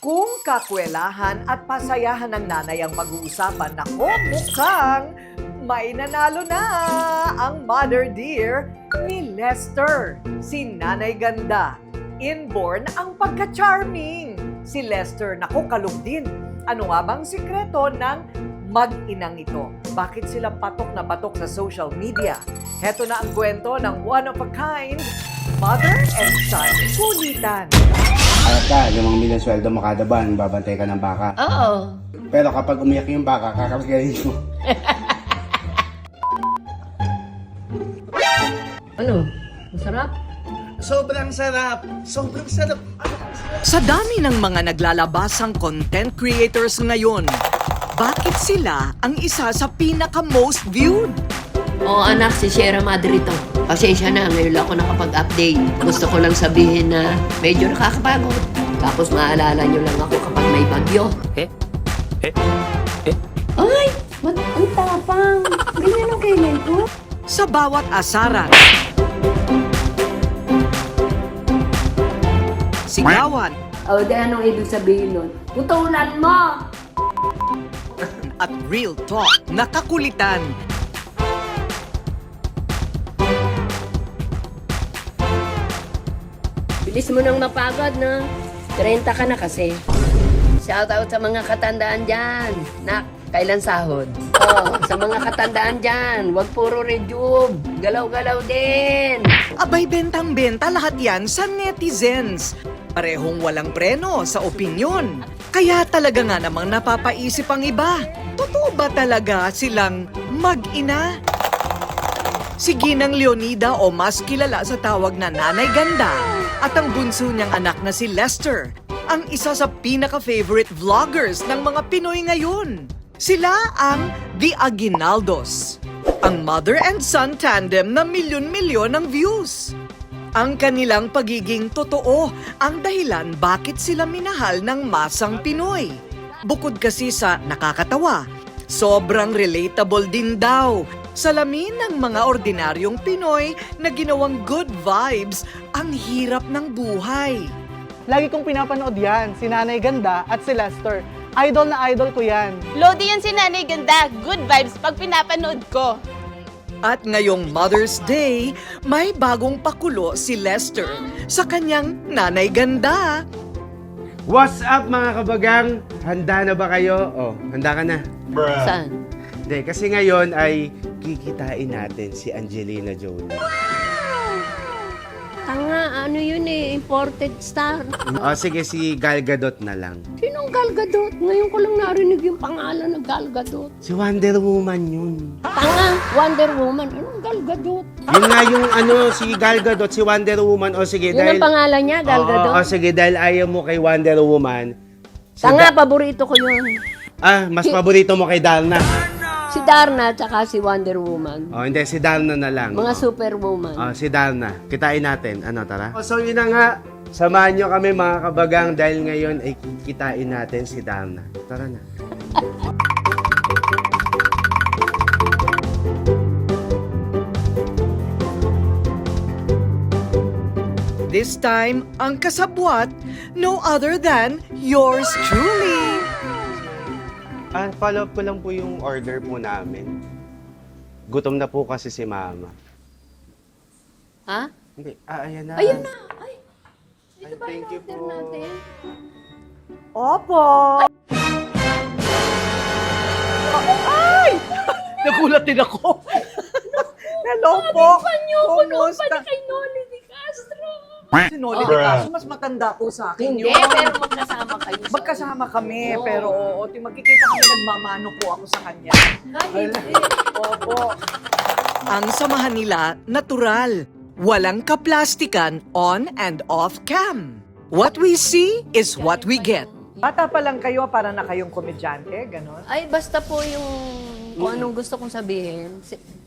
Kung kakwelahan at pasayahan ng nanay ang mag-uusapan, nako, mukhang may nanalo na ang mother dear ni Lester, si Nanay Ganda. Inborn ang pagka-charming. Si Lester, nako, kalog din. Ano nga bang sikreto ng mag-inang ito? Bakit sila patok na patok sa social media? Heto na ang kwento ng one-of-a-kind mother and son kulitan. Alat ka, 5 milyon sweldo mo kada buwan, babantay ka ng baka. Oo. Pero kapag umiyak yung baka, kakapagayin mo. Ano? Masarap? Sobrang sarap! Sobrang sarap! Sa dami ng mga naglalabasang content creators ngayon, bakit sila ang isa sa pinaka-most viewed? Oo anak, si Sierra Madre to. Pasensya na, ngayon lang ako nakapag-update. Gusto ko lang sabihin na medyo nakakapagod. Tapos maalala nyo lang ako kapag may bagyo. Ay! Ang tapang! Ganyan ang kailan ko? Sa bawat asaran, sigawan, O, di anong ibig sabihin nun? Putulan mo! at real talk, nakakulitan. Bilis mo nang mapagod, no? 30 ka na kasi. Shout out sa mga katandaan dyan. Nak, kailan sahod? Oh, sa mga katandaan dyan, wag puro rejuve. Galaw-galaw din. Abay, bentang-benta lahat yan sa netizens. Parehong walang preno sa opinyon. Kaya talaga nga namang napapaisip ang iba. Totoo ba talaga silang mag-ina? Si Ginang Leonida o mas kilala sa tawag na Nanay Ganda at ang bunso niyang anak na si Lester ang isa sa pinaka-favorite vloggers ng mga Pinoy ngayon. Sila ang The Aguinaldos, ang mother and son tandem na milyon-milyon ang views. Ang kanilang pagiging totoo ang dahilan bakit sila minahal ng masang Pinoy. Bukod kasi sa nakakatawa, sobrang relatable din daw. Salamin ng mga ordinaryong Pinoy na ginawang good vibes ang hirap ng buhay. Lagi kong pinapanood yan, si Nanay Ganda at si Lester. Idol na idol ko yan. Lodi yan si Nanay Ganda. Good vibes pag pinapanood ko. At ngayong Mother's Day, may bagong pakulo si Lester sa kanyang Nanay Ganda. What's up mga kabagang? Handa na ba kayo? Oh, handa ka na? Saan? Hindi, kasi ngayon ay kikitain natin si Angelina Jolie. Tanga, ano yun eh, imported star. O sige, si Gal Gadot na lang. Sinong Gal Gadot? Ngayon ko lang narinig yung pangalan ng Gal Gadot. Si Wonder Woman yun. Tanga, Wonder Woman. Anong Gal Gadot? Yun nga yung si Gal Gadot, si Wonder Woman. O sige, Yun ang pangalan niya, Gal Gadot? O sige, dahil ayaw mo kay Wonder Woman. Tanga, paborito ko yun. Mas paborito mo kay Darna. Si Darna tsaka si Wonder Woman. O hindi, si Darna na lang. Mga superwoman. Si Darna. Kitain natin. Ano, tara? So yun na nga. Samahan nyo kami mga kabagang dahil ngayon ay kikitain natin si Darna. Tara na. This time, ang kasabwat, no other than yours truly. Follow up ko lang po yung order po namin. Gutom na po kasi si Mama. Ha? Hindi. Ayan na. Ayun na! Ay! Ito ba Thank you in-order po. natin? Opo! Ay! Nagulat din ako. Hello po. Panyo ko noon pa Kumusta? na kay Noli Di Castro. Si Noli De Castro, mas matanda po sa akin Hindi, yun. pero magkasama kayo. Magkasama kami, Oo. pero magkikita kami, nagmamano po ako sa kanya. Ay, hindi. Opo. Ang samahan nila, natural. Walang kaplastikan on and off cam. What we see is what we get. Bata pa lang kayo, para na kayong komedyante, gano'n? Ay, basta po yung kung anong gusto kong sabihin.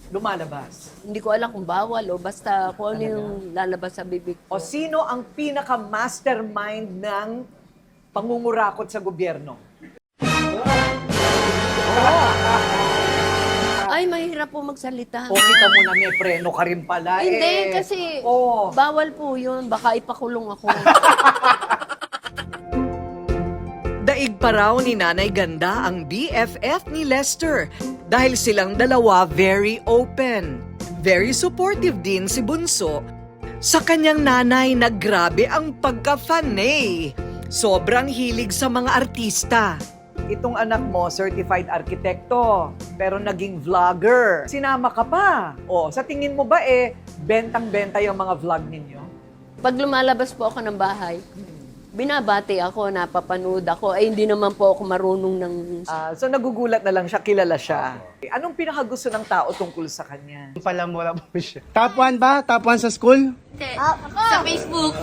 Lumalabas. Hindi ko alam kung bawal o basta kung ano yung lalabas sa bibig O ko. sino ang pinaka-mastermind ng pangungurakot sa gobyerno? Ay, mahirap po magsalita. O kita mo na may preno ka rin pala Hindi, kasi Oo. bawal po yun. Baka ipakulong ako. Daig pa raw ni Nanay Ganda ang BFF ni Lester dahil silang dalawa very open. Very supportive din si Bunso sa kanyang nanay na grabe ang pagka-fanay. Sobrang hilig sa mga artista. Itong anak mo, certified arkitekto, pero naging vlogger. Sinama ka pa. O, sa tingin mo ba bentang-benta yung mga vlog ninyo? Pag lumalabas po ako ng bahay, binabati ako, napapanood ako. Ay, hindi naman po ako marunong ng... So nagugulat na lang siya, kilala siya. Anong pinakagusto ng tao tungkol sa kanya? Palamura po siya. Top 1 ba? Top 1 sa school? Sa Facebook.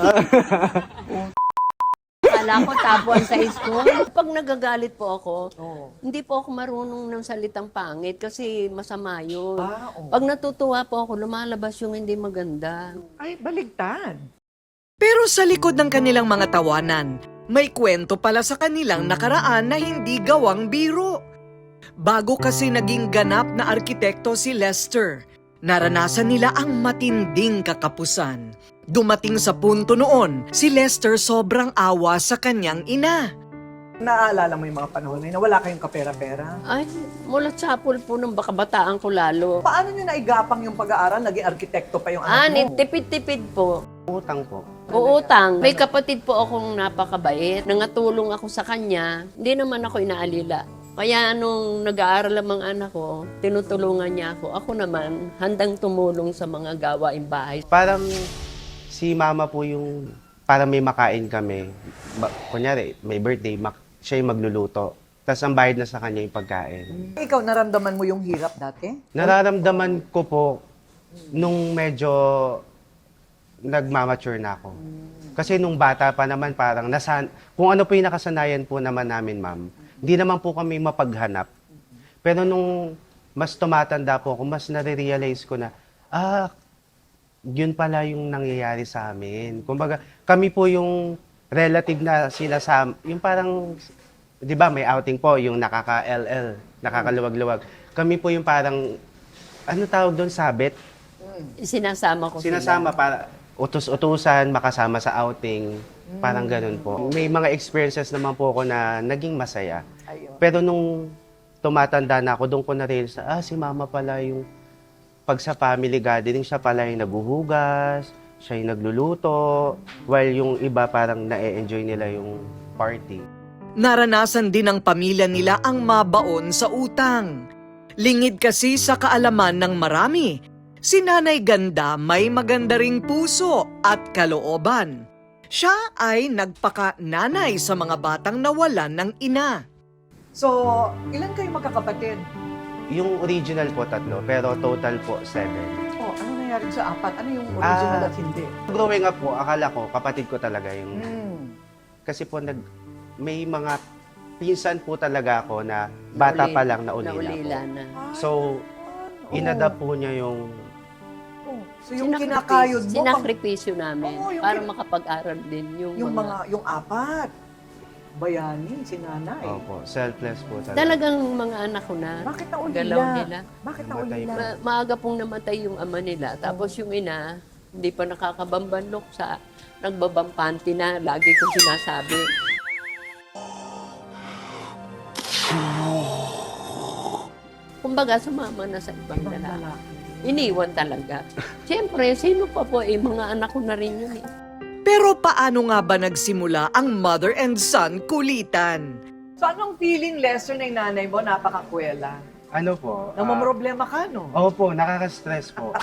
Kala ko tapuan sa school. Pag nagagalit po ako, Oo. hindi po ako marunong ng salitang pangit kasi masama yun. Oo. Pag natutuwa po ako, lumalabas yung hindi maganda. Ay, baligtad. Pero sa likod ng kanilang mga tawanan, may kwento pala sa kanilang nakaraan na hindi gawang biro. Bago kasi naging ganap na arkitekto si Lester, naranasan nila ang matinding kakapusan. Dumating sa punto noon, si Lester sobrang awa sa kanyang ina. Naaalala mo yung mga panahon na wala kayong kapera-pera? Ay, mula chapel po ng bakabataan ko lalo. Paano nyo naigapang yung pag-aaral? Naging arkitekto pa yung anak mo? Tipid-tipid po. Utang po. Uutang. May kapatid po akong napakabait. Nangatulong ako sa kanya. Hindi naman ako inaalila. Kaya nung nag-aaral ang mga anak ko, tinutulungan niya ako. Ako naman, handang tumulong sa mga gawaing bahay. Parang si mama po yung, parang may makain kami. Kunyari, may birthday, siya yung magluluto. Tapos ang bayad na sa kanya yung pagkain. Ikaw, naramdaman mo yung hirap dati? Nararamdaman ko po nung medyo nagmamature na ako. Kasi nung bata pa naman parang kung ano po yung nakasanayan po naman namin, ma'am, hindi naman po kami mapaghanap. Pero nung mas tumatanda po ako, mas nare-realize ko na, yun pala yung nangyayari sa amin. Kumbaga, kami po yung relative na sinasama, yung parang, di ba, may outing po, yung nakaka-LL, nakakaluwag-luwag. Kami po yung parang, ano tawag doon, sabit? Sinasama ko Sinasama sila. para utos-utusan, makasama sa outing, parang ganun po. May mga experiences naman po ako na naging masaya. Ayun. Pero nung tumatanda na ako, doon ko na-realize na, si mama pala yung pag sa family gathering, siya pala yung naguhugas, siya yung nagluluto, while yung iba parang na-enjoy nila yung party. Naranasan din ng pamilya nila ang mabaon sa utang. Lingid kasi sa kaalaman ng marami, si Nanay Ganda may maganda ring puso at kalooban. Siya ay nagpaka-nanay sa mga batang nawalan ng ina. So, ilan kayo magkakapatid? Yung original po 3, pero total po 7. Oh, ano nangyari sa 4? Ano yung original at hindi? Growing up po, akala ko kapatid ko talaga yung... Hmm. Kasi po may mga pinsan po talaga ako na bata pa lang naulila Naulila po. na. So, inadapt po niya yung... So yung kinakayod mo, Sinakripisyo namin Oo, yung para makapag-aral din yung mga... yung 4. Bayani, si nanay. Opo, selfless po talaga. Talagang mga anak ko na. Bakit naulila? Galaw nila. Bakit Namatay naulila? pa. Maaga pong namatay yung ama nila. Tapos yung ina, hindi pa nakakabambanlok sa nagbabampanti na. Lagi kong sinasabi. Kumbaga, sumama na sa ibang lalaki. Iniwan talaga. Siyempre, sino pa po mga anak ko na rin yun eh. Pero paano nga ba nagsimula ang mother and son kulitan? So anong feeling, Lester, na yung nanay mo napakakwela? Ano po? Namamroblema ka, no? Opo, nakaka-stress po.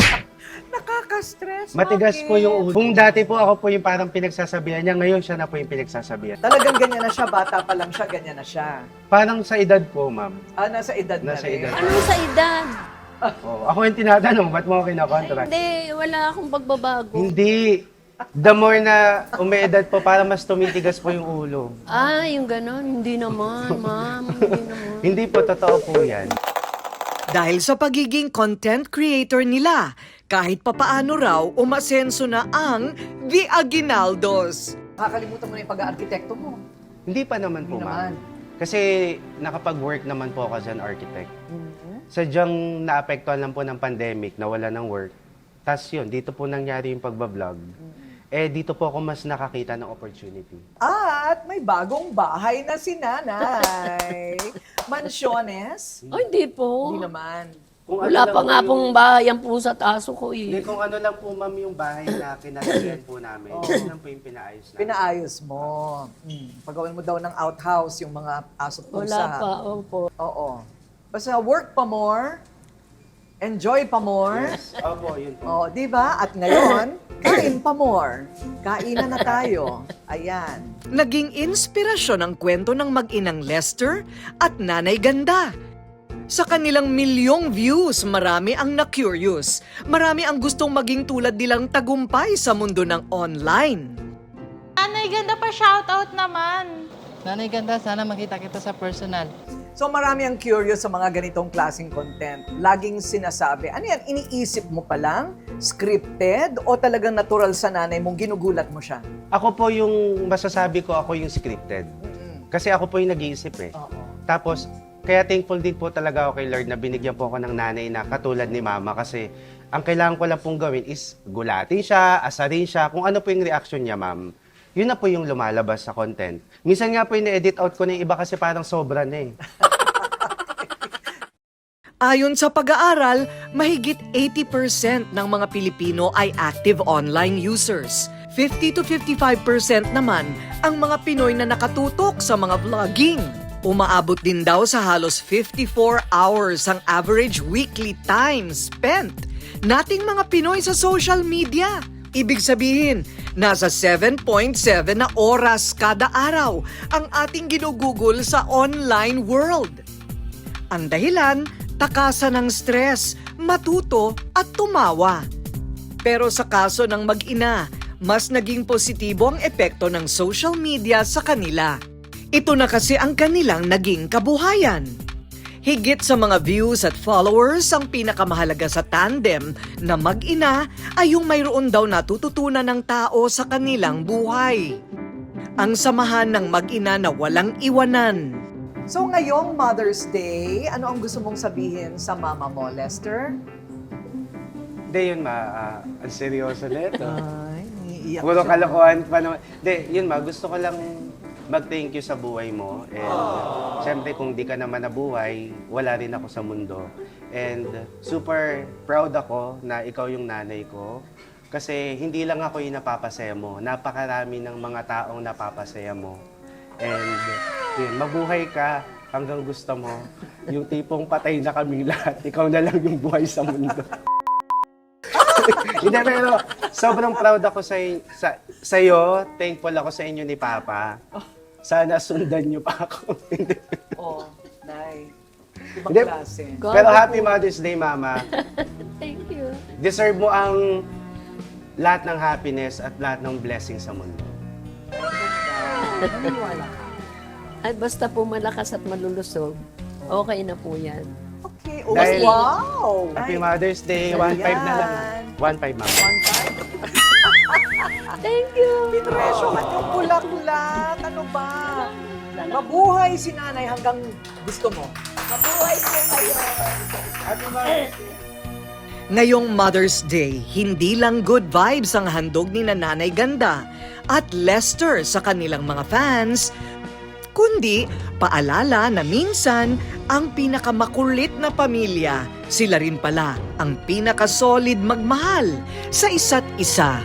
Nakaka-stress. Matigas bakit? po yung ulo. Kung dati po ako po yung parang pinagsasabihan niya, ngayon siya na po yung pinagsasabihan. Talagang ganyan na siya, bata pa lang siya, ganyan na siya. Parang sa edad po, ma'am. Nasa edad na Nasa rin. edad. Ano sa edad? Oo. Ako yung tinatanong, ba't mo ako kinakontra? Hindi, wala akong pagbabago. Hindi. The more na umeedad po, para mas tumitigas po yung ulo. Yung ganon. Hindi naman, ma'am. Hindi naman. Hindi po, totoo po yan. Dahil sa pagiging content creator nila, kahit papaano raw umasenso na ang The Aguinaldos. Kakalimutan mo na yung pag-aarkitekto mo. Hindi pa naman po, Hindi ma'am. naman. Kasi nakapag-work naman po ako as an architect. Sadyang naapektuhan lang po ng pandemic, nawala ng work. Tapos yun, dito po nangyari yung pagbablog. dito po ako mas nakakita ng opportunity. At may bagong bahay na si nanay. Mansyones? Ay, hindi po. Hindi naman. Kung Wala ano pa lang nga po pong bahay ang pusa at aso ko Hindi, eh. kung ano lang po, ma'am, yung bahay na kinalagyan po namin. Yun lang po yung pinaayos namin. Pinaayos mo. Pagawin mo daw ng outhouse yung mga aso pusa. Wala pa, opo. Oo. Basta work pa more, enjoy pa more. Yes. Opo, yun po. Oh, di ba? At ngayon, kain pa more. Kainan na tayo. Ayan. Naging inspirasyon ang kwento ng mag-inang Lester at Nanay Ganda. Sa kanilang milyong views, marami ang na-curious. Marami ang gustong maging tulad nilang tagumpay sa mundo ng online. Nanay ganda pa shoutout naman. Nanay ganda, sana makita kita sa personal. So marami ang curious sa mga ganitong klaseng content. Laging sinasabi, ano yan, iniisip mo pa lang? Scripted? O talagang natural sa nanay mong ginugulat mo siya? Ako po yung masasabi ko, ako yung scripted. Kasi ako po yung nag-iisip eh. Oo. Tapos, kaya thankful din po talaga ako kay Lord na binigyan po ako ng nanay na katulad ni Mama kasi ang kailangan ko lang pong gawin is gulatin siya, asarin siya, kung ano po yung reaction niya, ma'am. Yun na po yung lumalabas sa content. Minsan nga po yung na-edit out ko na yung iba kasi parang sobra na eh. Ayon sa pag-aaral, mahigit 80% ng mga Pilipino ay active online users. 50 to 55% naman ang mga Pinoy na nakatutok sa mga vlogging. Umaabot din daw sa halos 54 hours ang average weekly time spent nating mga Pinoy sa social media. Ibig sabihin, nasa 7.7 na oras kada araw ang ating ginugugol sa online world. Ang dahilan, takasan ng stress, matuto at tumawa. Pero sa kaso ng mag-ina, mas naging positibo ang epekto ng social media sa kanila. Ito na kasi ang kanilang naging kabuhayan. Higit sa mga views at followers, ang pinakamahalaga sa tandem na mag-ina ay yung mayroon daw natututunan ng tao sa kanilang buhay. Ang samahan ng mag-ina na walang iwanan. So ngayong Mother's Day, ano ang gusto mong sabihin sa mama mo, Lester? Hindi yun, ang seryoso nito. Ay, iiyak Puro siya. kalokohan pa naman. Hindi, yun gusto ko lang mag-thank you sa buhay mo. And syempre kung di ka naman nabuhay, wala rin ako sa mundo. And super proud ako na ikaw yung nanay ko. Kasi hindi lang ako yung napapasaya mo. Napakarami ng mga taong napapasaya mo. And yun, mabuhay ka hanggang gusto mo. Yung tipong patay na kami lahat, ikaw na lang yung buhay sa mundo. Hindi, pero sobrang proud ako sa'yo. Thankful ako sa inyo ni Papa. Sana sundan niyo pa ako. Oh, Nay. Ibang Hindi. klase. Pero happy Mother's Day, Mama. Thank you. Deserve mo ang lahat ng happiness at lahat ng blessing sa mundo. Maniwala ka. Ay, basta po malakas at malulusog, okay na po yan. Okay. Oh, Dahil- wow! Happy Ay, Mother's Day. 1.5 na lang. Ayan. 1.5, Mama. one time. Thank you. Pinresyohan yung bulaklak. Ano ba? Mabuhay si nanay hanggang gusto mo. Mabuhay po kayo. Happy Mother's Day. Ngayong Mother's Day, hindi lang good vibes ang handog ni Nanay Ganda at Lester sa kanilang mga fans, kundi paalala na minsan ang pinakamakulit na pamilya, sila rin pala ang pinakasolid magmahal sa isa't isa.